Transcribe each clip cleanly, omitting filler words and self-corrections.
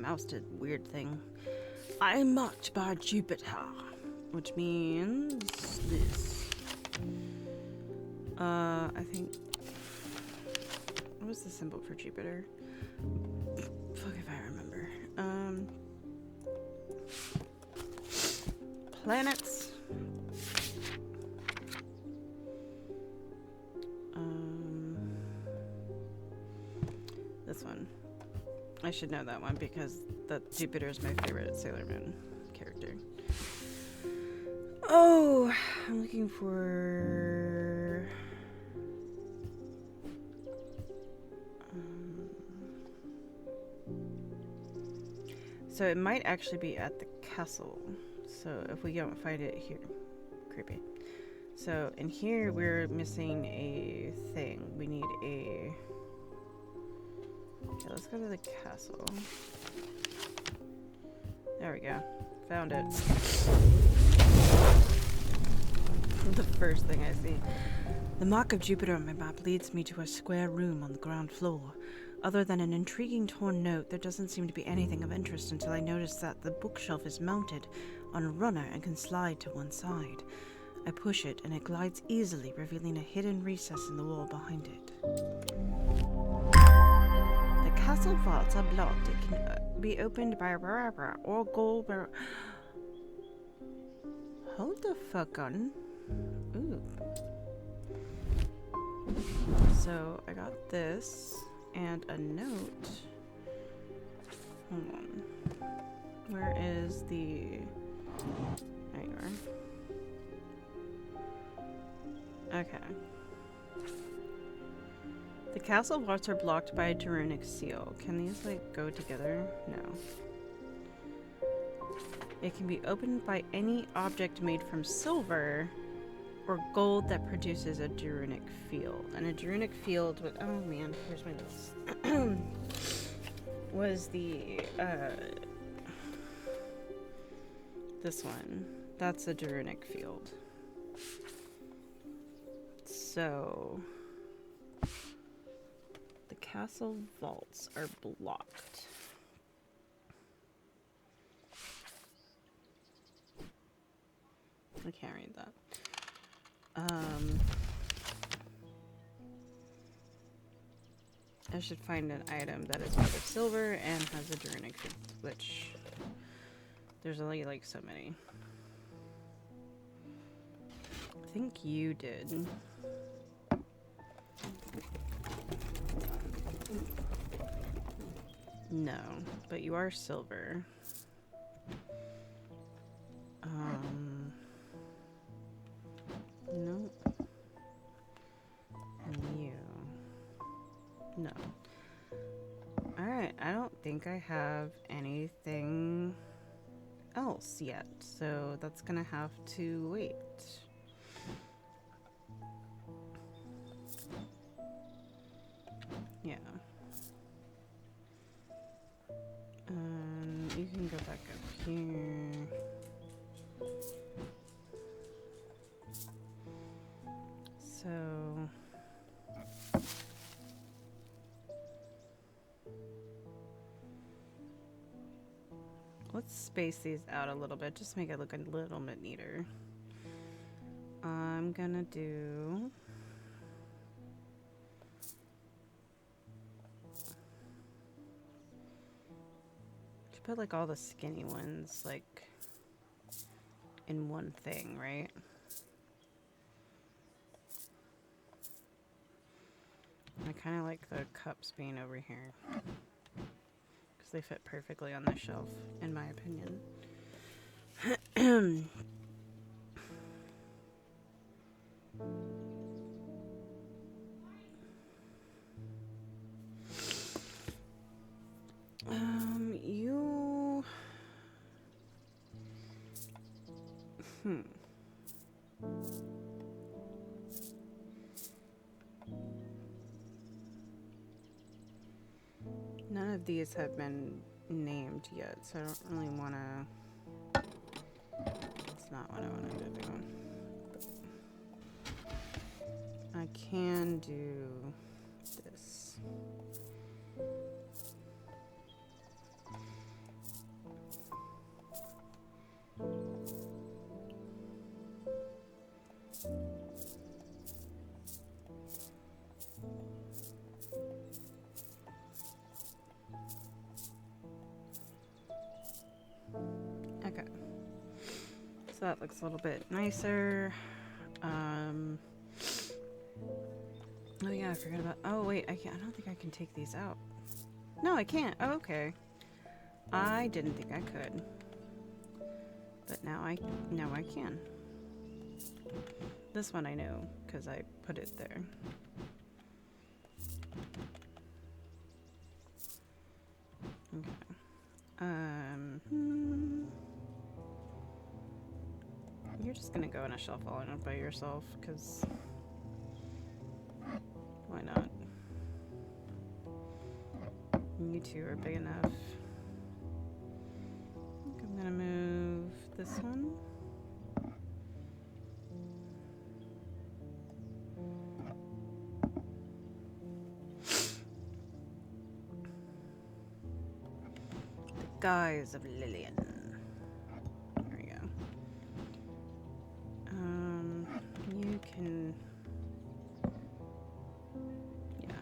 mouse did weird thing. I'm marked by Jupiter, which means this. I think. What was the symbol for Jupiter? Fuck if I remember. Planets. This one. I should know that one because Jupiter is my favorite Sailor Moon character. Oh, I'm looking for. So it might actually be at the castle. So if we don't find it here, creepy. So in here we're missing a thing. We need a. Okay, let's go to the castle. There we go. Found it. The first thing I see. The mark of Jupiter on my map leads me to a square room on the ground floor. Other than an intriguing torn note, there doesn't seem to be anything of interest until I notice that the bookshelf is mounted on a runner and can slide to one side. I push it and it glides easily, revealing a hidden recess in the wall behind it. The castle vaults are blocked. It can be opened by a barabra or gold bar. Hold the fuck on. Ooh. So I got this and a note. Hold on. Where is the... There you are. Okay. The castle vaults are blocked by a runic seal. Can these, like, go together? No. It can be opened by any object made from silver or gold that produces a runic field. And a runic field with... Oh, man. Here's my notes. Was the... this one. That's a runic field. So... the castle vaults are blocked. I can't read that. I should find an item that is made of silver and has a runic field, which there's only like so many. I think you did. No, but you are silver. Nope. And you. No. Alright, I don't think I have anything else yet, so that's gonna have to wait. Yeah. You can go back up here. So let's space these out a little bit, just make it look a little bit neater. I'm gonna do put like all the skinny ones like in one thing, right? I kind of like the cups being over here because they fit perfectly on the shelf, in my opinion. You... None of these have been named yet, so I don't really want to... It's not what I wanted to do. I can do this. that looks a little bit nicer. Oh yeah, I forgot about. Oh wait, I don't think I can take these out. No, I can't. Oh, okay. I didn't think I could, but now I can. This one I know because I put it there. Okay. You're just gonna go on a shelf all in by yourself, because why not? You two are big enough. I think I'm gonna move this one. The Guise of Lillian. There we go. You can... yeah.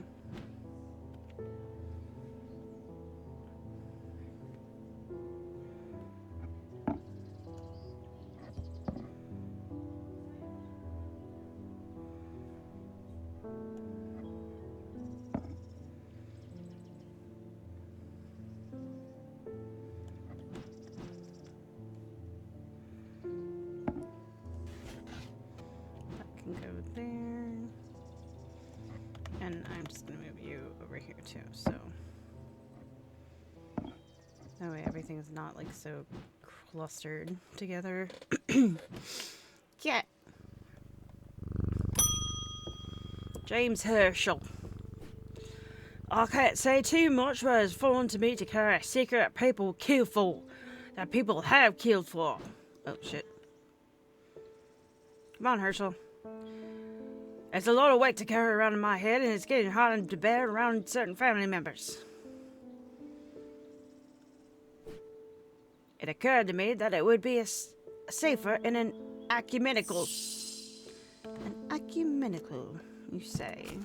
Go there, and I'm just gonna move you over here too, so that way everything's not like so clustered together. Yeah. James Herschel. I can't say too much, but it's fallen to me to carry a secret that people kill for, that people have killed for. Oh shit! Come on, Herschel. It's a lot of weight to carry around in my head, and it's getting harder to bear around certain family members. It occurred to me that it would be safer in an ecumenical... An ecumenical, you say?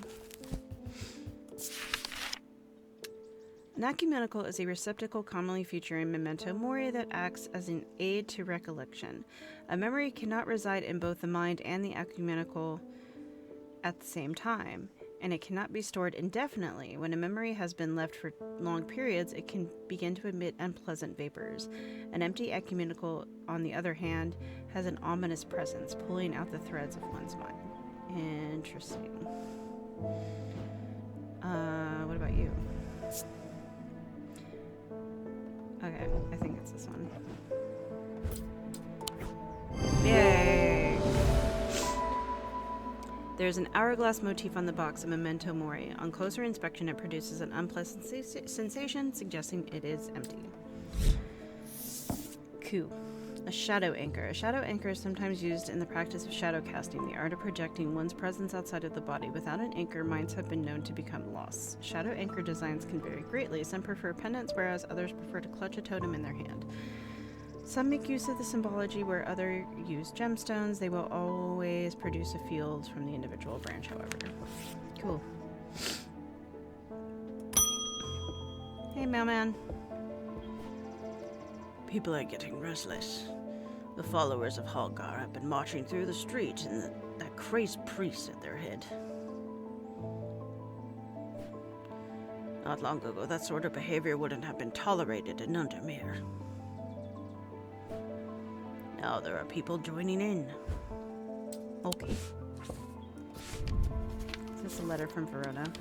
An ecumenical is a receptacle commonly featuring memento mori that acts as an aid to recollection. A memory cannot reside in both the mind and the ecumenical at the same time, and it cannot be stored indefinitely. When a memory has been left for long periods, it can begin to emit unpleasant vapors. An empty ecumenical, on the other hand, has an ominous presence, pulling out the threads of one's mind. Interesting. What about you? Okay, I think it's this one. Yay! There's an hourglass motif on the box of memento mori. On closer inspection, it produces an unpleasant sensation, suggesting it is empty. Coup. A shadow anchor. A shadow anchor is sometimes used in the practice of shadow casting, the art of projecting one's presence outside of the body. Without an anchor, minds have been known to become lost. Shadow anchor designs can vary greatly. Some prefer pendants, whereas others prefer to clutch a totem in their hand. Some make use of the symbology where others use gemstones. They will always produce a field from the individual branch, however. Cool. Hey, mailman. People are getting restless. The followers of Halgar have been marching through the streets, and that crazed priest at their head. Not long ago, that sort of behavior wouldn't have been tolerated in Undermere. Now there are people joining in. Okay. Is this a letter from Verona?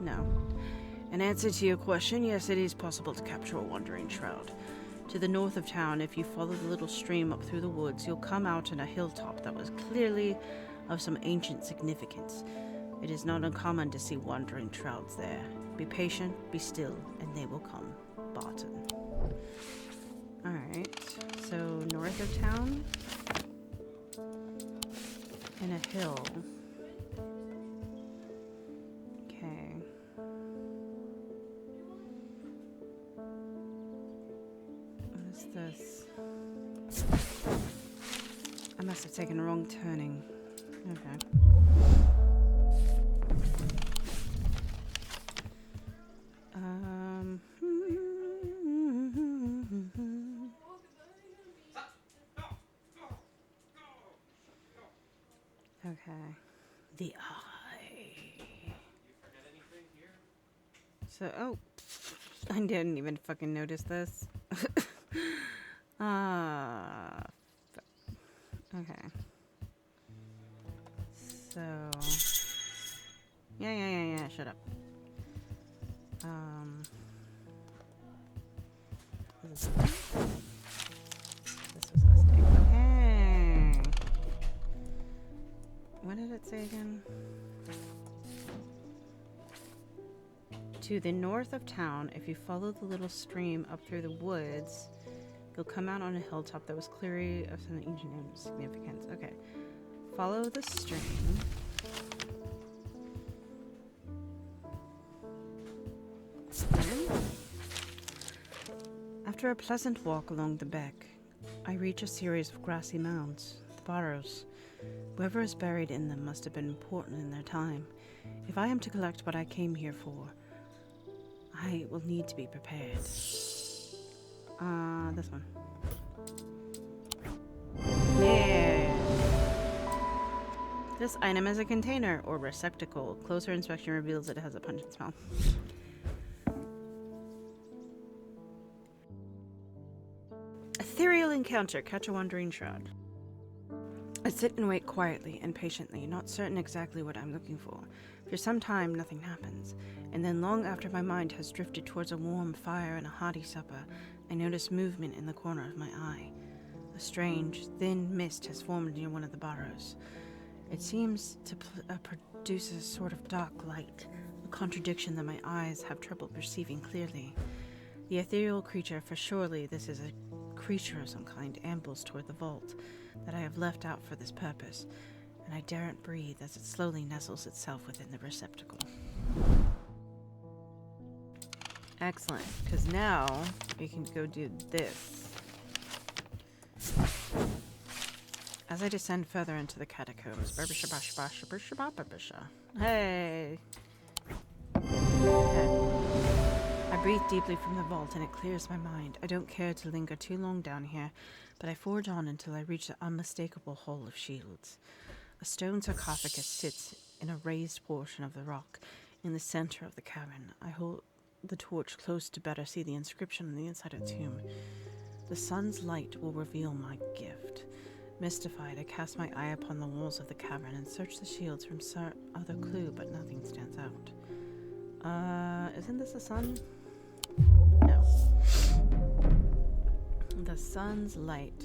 No. In answer to your question, yes, it is possible to capture a wandering shroud. To the north of town, if you follow the little stream up through the woods, you'll come out on a hilltop that was clearly of some ancient significance. It is not uncommon to see wandering shrouds there. Be patient, be still, and they will come. Barton. Alright, so north of town, and a hill. Okay. What is this? I must have taken a wrong turning. Okay. Okay. The eye. So, oh. I didn't even fucking notice this. Okay. So. Yeah. Shut up. This was a mistake. Okay. What did it say again? To the north of town, if you follow the little stream up through the woods, you'll come out on a hilltop that was clearly of some ancient significance. Okay. Follow the stream. After a pleasant walk along the beck, I reach a series of grassy mounds, the burrows. Whoever is buried in them must have been important in their time. If I am to collect what I came here for, I will need to be prepared. This one. Yeah. This item is a container or receptacle. Closer inspection reveals it has a pungent smell. Ethereal encounter. Catch a wandering shroud. I sit and wait quietly and patiently, not certain exactly what I'm looking for. For some time, nothing happens, and then long after my mind has drifted towards a warm fire and a hearty supper, I notice movement in the corner of my eye. A strange, thin mist has formed near one of the burrows. It seems to produce a sort of dark light, a contradiction that my eyes have trouble perceiving clearly. The ethereal creature, for surely this is a creature of some kind, ambles toward the vault that I have left out for this purpose, and I daren't breathe as it slowly nestles itself within the receptacle. Excellent, because now we can go do this. As I descend further into the catacombs, hey! I breathe deeply from the vault and it clears my mind. I don't care to linger too long down here, but I forge on until I reach the unmistakable Hall of Shields. A stone sarcophagus sits in a raised portion of the rock in the center of the cavern. I hold the torch close to better see the inscription on the inside of the tomb. The sun's light will reveal my gift. Mystified, I cast my eye upon the walls of the cavern and search the shields for some other clue, but nothing stands out. Isn't this a sun? No. The sun's light.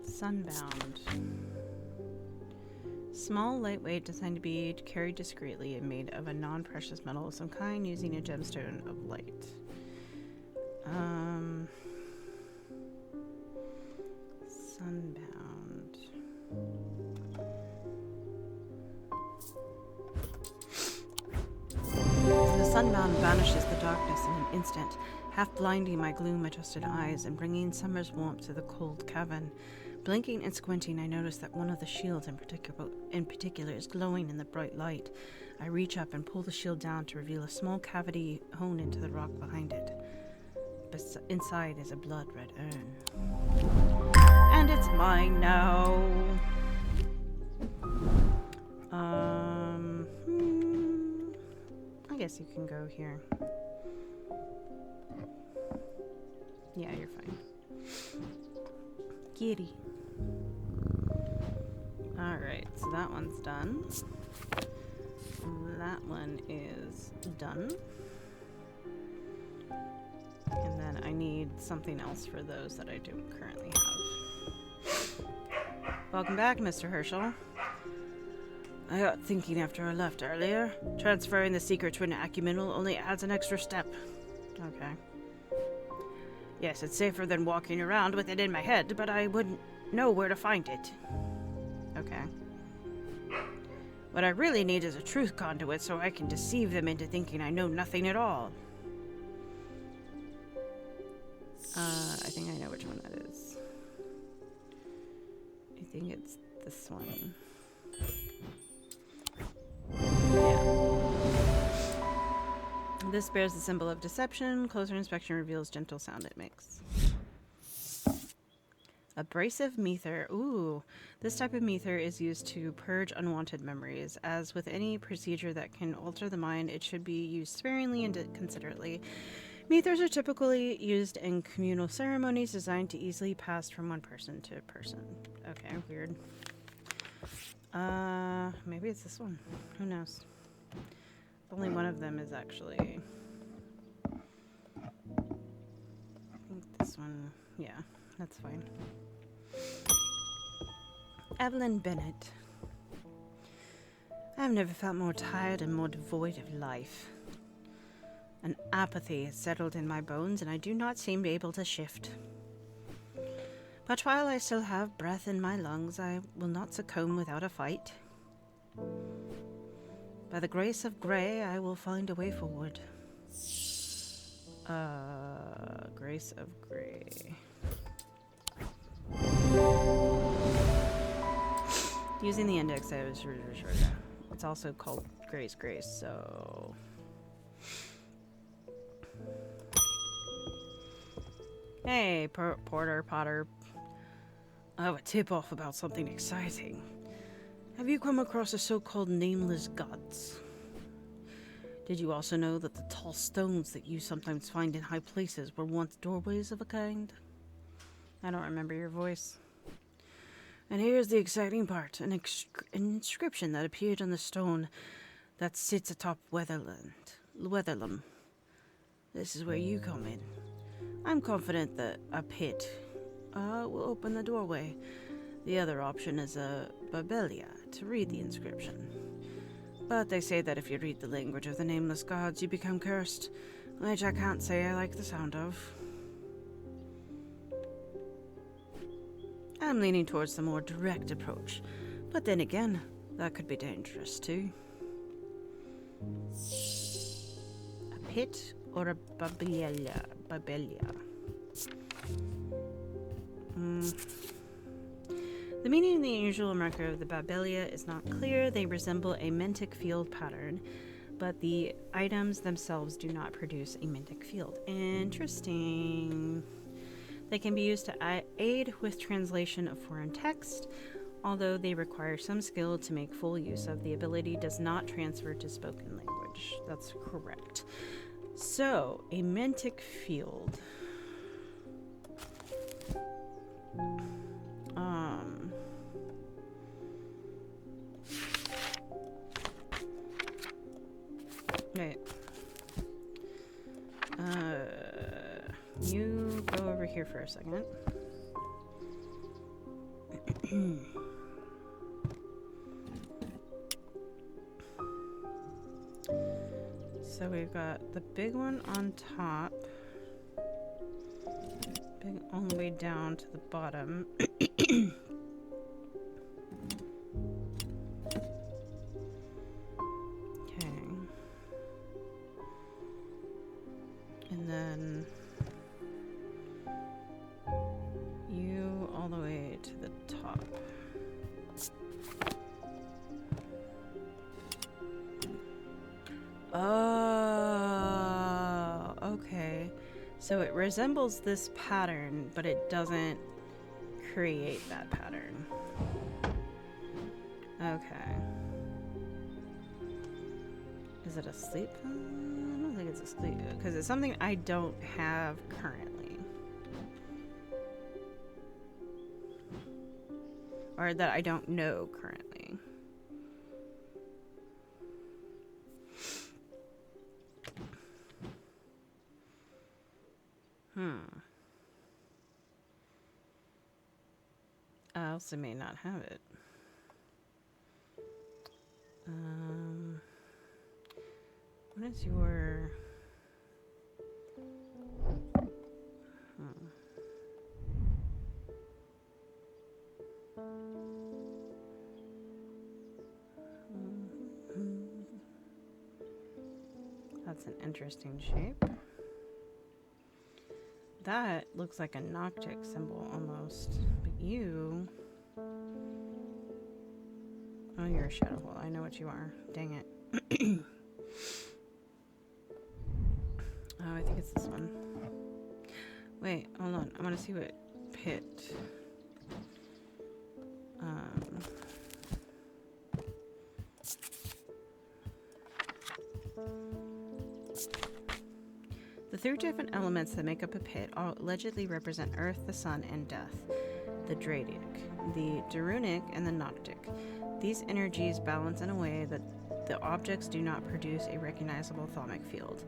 Sunbound. Small, lightweight, designed to be carried discreetly and made of a non-precious metal of some kind using a gemstone of light. Sunbound. The sunbound vanishes the darkness in an instant, half blinding my gloom-adjusted eyes and bringing summer's warmth to the cold cavern. Blinking and squinting, I notice that one of the shields in particular is glowing in the bright light. I reach up and pull the shield down to reveal a small cavity honed into the rock behind it. Inside is a blood-red urn. And it's mine now. I guess you can go here. Yeah, you're fine. Kitty. Alright, so that one's done. That one is done. And then I need something else for those that I don't currently have. Welcome back, Mr. Herschel. I got thinking after I left earlier. Transferring the secret to an acumenal only adds an extra step. Okay. Yes, it's safer than walking around with it in my head, but I wouldn't know where to find it. Okay. What I really need is a truth conduit so I can deceive them into thinking I know nothing at all. I think I know which one that is. think it's this one. Yeah. This bears the symbol of deception. Closer inspection reveals gentle sound it makes. Abrasive meter. Ooh. This type of meter is used to purge unwanted memories. As with any procedure that can alter the mind, it should be used sparingly and considerately. Meters are typically used in communal ceremonies designed to easily pass from one person to person. Okay, weird. Maybe it's this one. Who knows? Only one of them is actually... I think this one... Yeah, that's fine. Evelyn Bennett. I've never felt more tired and more devoid of life. An apathy has settled in my bones, and I do not seem able to shift. But while I still have breath in my lungs, I will not succumb without a fight. By the grace of Grey, I will find a way forward. Grace of Grey. Using the index, I was sure. It's also called Grey's Grace, so... Hey, Potter. I have a tip-off about something exciting. Have you come across the so-called nameless gods? Did you also know that the tall stones that you sometimes find in high places were once doorways of a kind? I don't remember your voice. And here's the exciting part. An inscription that appeared on the stone that sits atop Weatherlam. This is where you come in. I'm confident that a pit will open the doorway. The other option is a Babelia to read the inscription. But they say that if you read the language of the nameless gods, you become cursed, which I can't say I like the sound of. I'm leaning towards the more direct approach, but then again, that could be dangerous too. A pit or a Babelia? The meaning of the unusual marker of the Babelia is not clear. They resemble a Mentic field pattern, but the items themselves do not produce a Mentic field. Interesting. They can be used to aid with translation of foreign text, although they require some skill to make full use of. The ability does not transfer to spoken language. That's correct. So, a Mentic field. Wait. You go over here for a second. So we've got the big one on top. Big all the way down to the bottom. And then you all the way to the top. Oh, okay. So it resembles this pattern, but it doesn't create that pattern. Okay. Is it a sleep? I don't think it's a sleep, because it's something I don't have currently. Or that I don't know currently. I also may not have it. What is your... That's an interesting shape. That looks like a Noctic symbol almost. But you... you're a shadow hole. I know what you are. Dang it. Oh, I think it's this one. Wait, hold on. I want to see what pit. The three different elements that make up a pit all allegedly represent Earth, the Sun, and Death. The Dradic, the Darunic, and the Noctic. These energies balance in a way that the objects do not produce a recognizable thaumic field.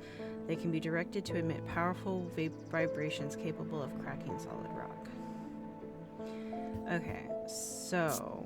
They can be directed to emit powerful vibrations capable of cracking solid rock. Okay, so...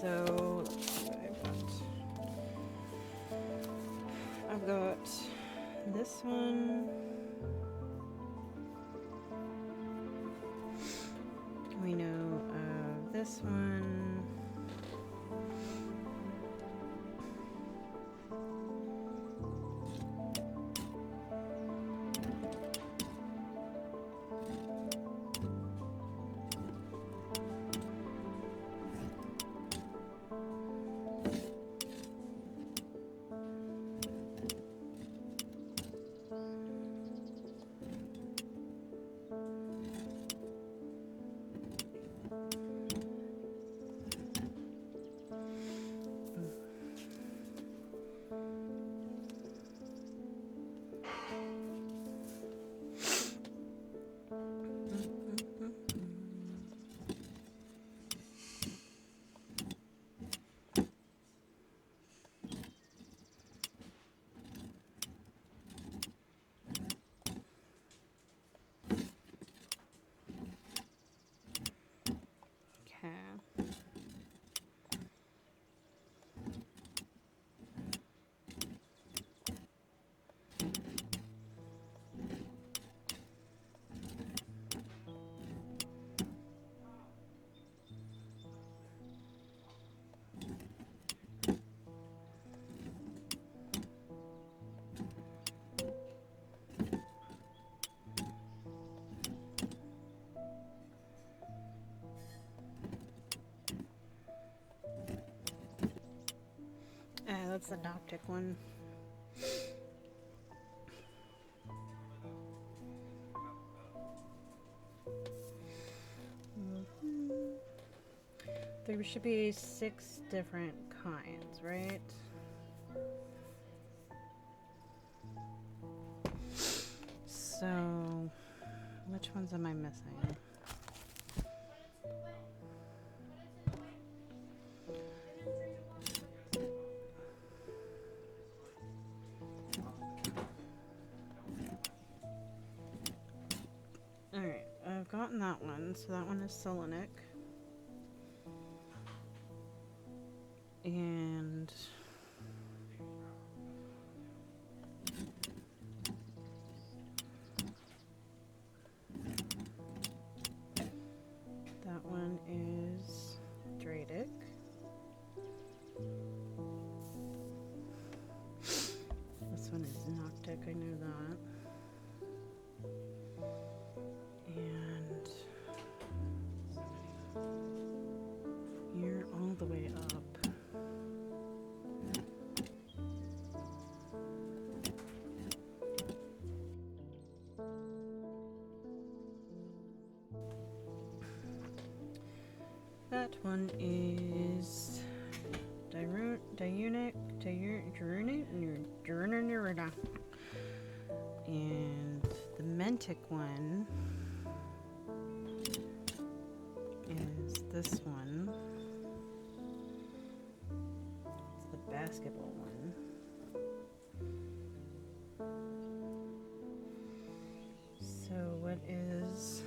So, let's see what I've got this one. We know of this one. That's the Noctic one. There should be 6 different kinds, right? So, which ones am I missing? Alright, I've gotten that one, so that one is Selenic. And that one is Dradic. This one is Noctic, I know that. And you're all the way up. That one is Darunic, and the Mentic one this one. It's the basketball one. So what is...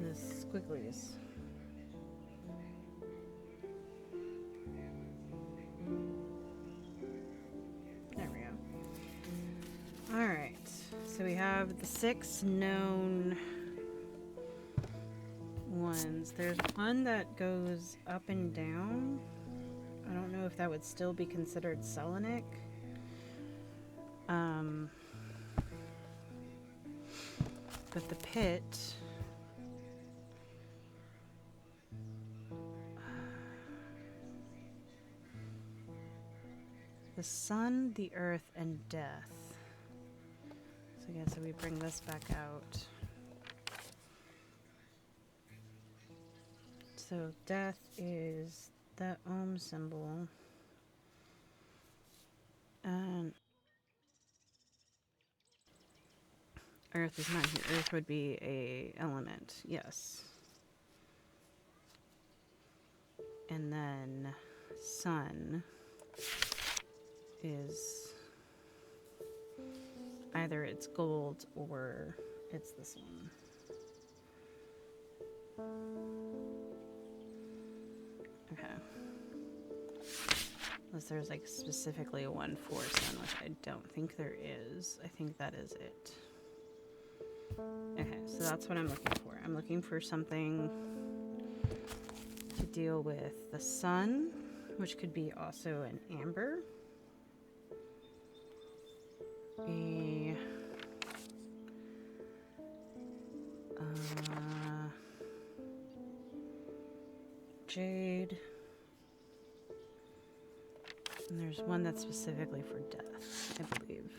the squigglies. There we go. Alright, so we have the 6 known ones. There's one that goes up and down. I don't know if that would still be considered Selenic. But the pit... the sun, the earth, and death. So I guess if we bring this back out. So death is the Ohm symbol. And earth is not here. Earth would be a element, yes. And then sun is either it's gold or it's this one. Okay. Unless there's like specifically a 1-4 sun, which I don't think there is. I think that is it. Okay, so that's what I'm looking for. I'm looking for something to deal with the sun, which could be also an amber. A jade, and there's one that's specifically for death, I believe.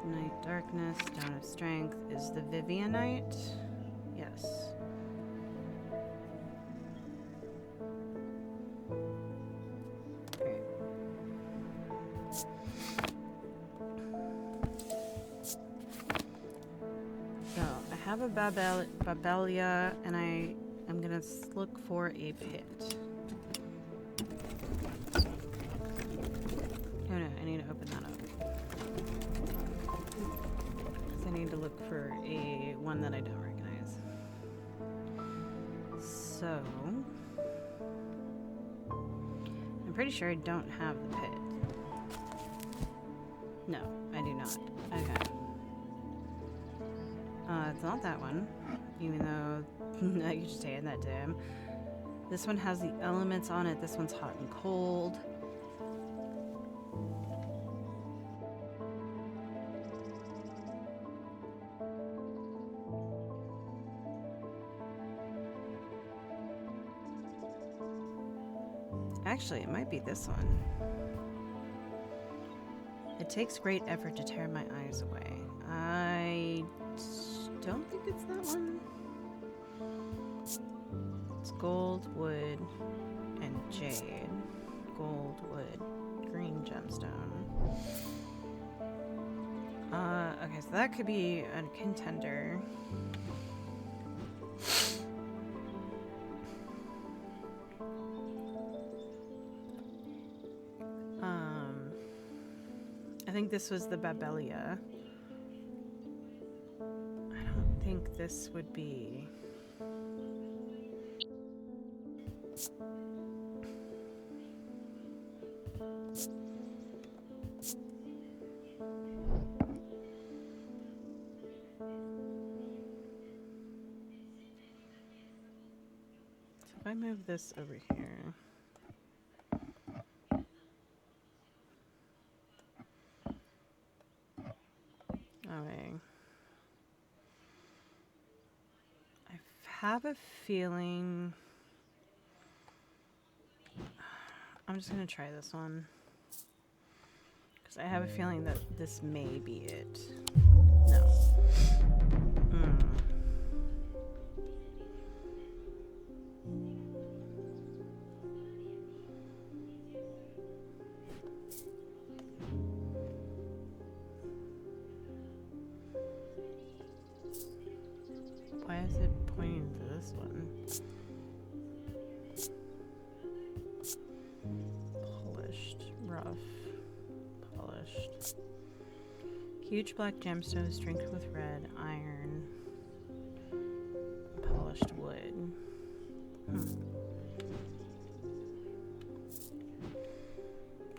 Night darkness, stone of strength is the Vivianite. Yes. I have a Babelia, and I am gonna look for a pit. Oh no, I need to open that up. So I need to look for a one that I don't recognize. So I'm pretty sure I don't have the pit. No, I do not. Okay. It's not that one, even though I could just hand that to him. This one has the elements on it. This one's hot and cold. Actually, it might be this one. It takes great effort to tear my eyes away. I don't think it's that one. It's gold, wood, and jade. Gold, wood, green gemstone. Okay, so that could be a contender. I think this was the Babelia. I don't think this would be... So if I move this over here... I have a feeling... I'm just going to try this one. Because I have a feeling that this may be it. No. is it pointing to this one? Polished, rough, polished. Huge black gemstones streaked with red, iron, polished wood.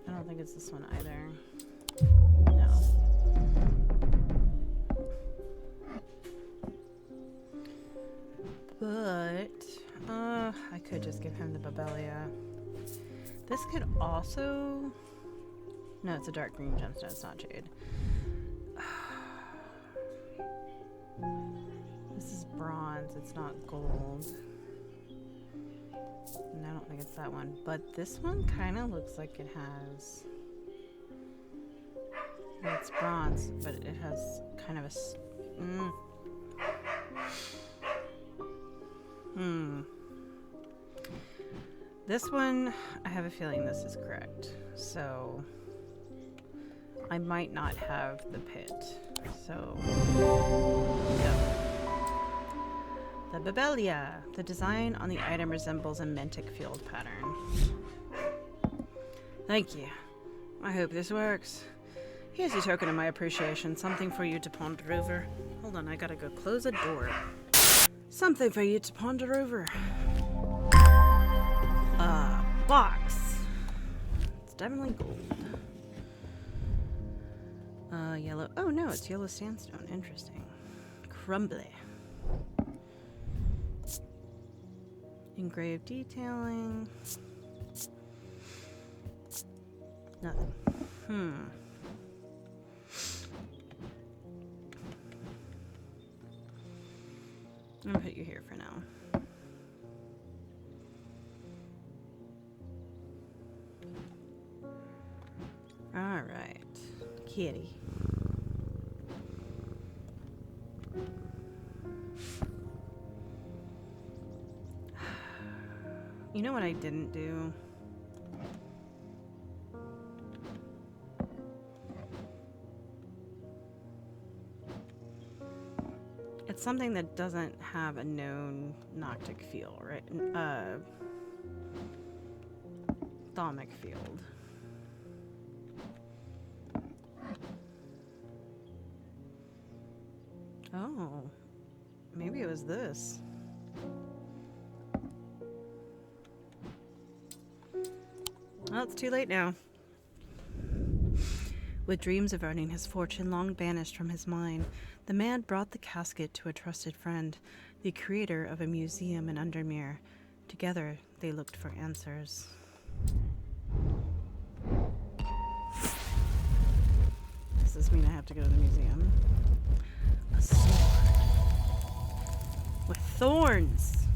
I don't think it's this one either. No. But, I could just give him the Babelia. This could also... No, it's a dark green gemstone, it's not jade. This is bronze, it's not gold. And I don't think it's that one. But this one kind of looks like it has... Well, it's bronze, but it has kind of a... This one, I have a feeling this is correct. So, I might not have the pit. So, yeah. The Babelia. The design on the item resembles a Mantic field pattern. Thank you. I hope this works. Here's a token of my appreciation. Something for you to ponder over. Hold on, I gotta go close a door. Something for you to ponder over. Box. It's definitely gold. Yellow. Oh no, it's yellow sandstone. Interesting. Crumbly. Engraved detailing. Nothing. I'm gonna put you here for now. Alright. Kitty. You know what I didn't do? It's something that doesn't have a known Noctic field, right? Thaumic field. Oh, maybe it was this. Well, it's too late now. With dreams of earning his fortune long banished from his mind, the man brought the casket to a trusted friend, the creator of a museum in Undermere. Together, they looked for answers. Does this mean I have to go to the museum? A sword. With thorns!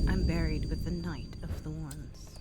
I'm buried with the Knight of Thorns.